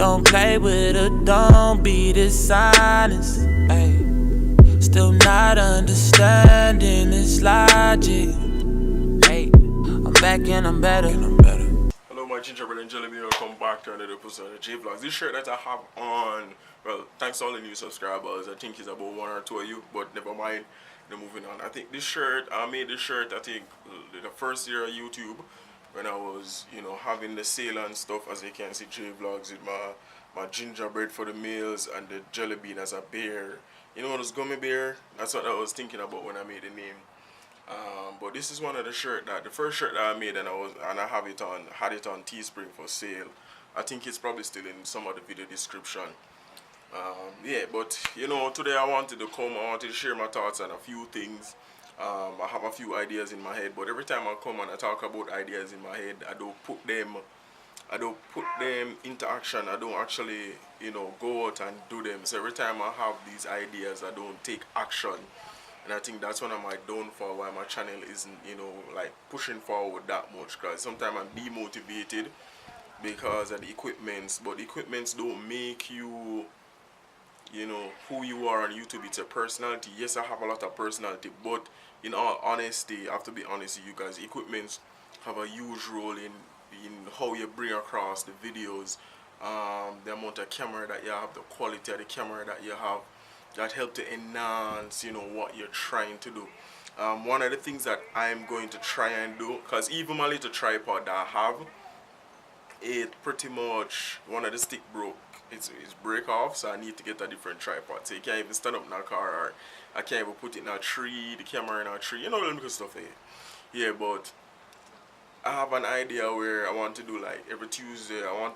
Don't play with her, don't be dishonest. Ay. Still not understanding this logic. Hey, I'm back and I'm better. Hello my gingerbread and jelly bean, welcome back to another episode of JVLOGS. This shirt that I have on, well, thanks to all the new subscribers. I think it's about 1 or 2 of you, but never mind. They're moving on. I think this shirt, I made this shirt, I think, the first year of YouTube, when I was, having the sale and stuff. As you can see, JVLOGS with my gingerbread for the meals and the jelly bean as a bear. You know, those gummy bear? That's what I was thinking about when I made the name. But this is one of the the first shirt that I made, and I had it on Teespring for sale. I think it's probably still in some of the video description. Yeah, but today I wanted to share my thoughts on a few things. I have a few ideas in my head, but every time I come and I talk about ideas in my head, I don't put them into action. I don't actually, go out and do them. So every time I have these ideas, I don't take action. And I think that's one of my downfall, why my channel isn't, like pushing forward that much. Because sometimes I'm demotivated because of the equipments. But the equipments don't make you, who you are on YouTube. It's a personality. Yes, I have a lot of personality. But in all honesty, I have to be honest with you guys, equipments have a huge role in how you bring across the videos. The amount of camera that you have, the quality of the camera that you have, that help to enhance what you're trying to do. One of the things that I'm going to try and do, because even my little tripod that I have, it pretty much, one of the stick broke. It's break off, so I need to get a different tripod. So you can't even stand up in a car, or I can't even put it in a tree, the camera in a tree, all good stuff there. Yeah, but I have an idea where I want to do, like, every Tuesday, I'm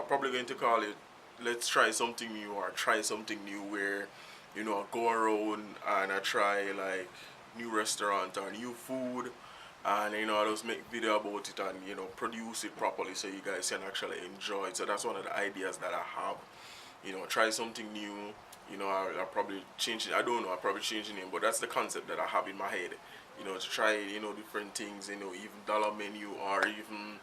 probably going to call it let's try something new, or try something new, where I go around and I try like new restaurant or new food, and I just make video about it and produce it properly so you guys can actually enjoy it. So that's one of the ideas that I have. Try something new. I'll probably change it. I don't know, I'll probably change the name, but that's the concept that I have in my head. To try different things, even dollar menu, or even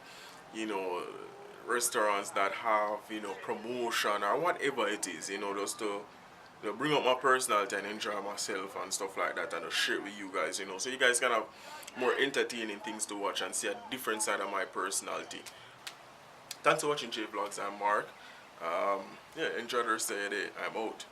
restaurants that have promotion or whatever it is, just to bring up my personality and enjoy myself and stuff like that, and to share it with you guys, so you guys can have more entertaining things to watch and see a different side of my personality. Thanks for watching JVLOGS. I'm Mark. Yeah, enjoy the rest of your day. I'm out.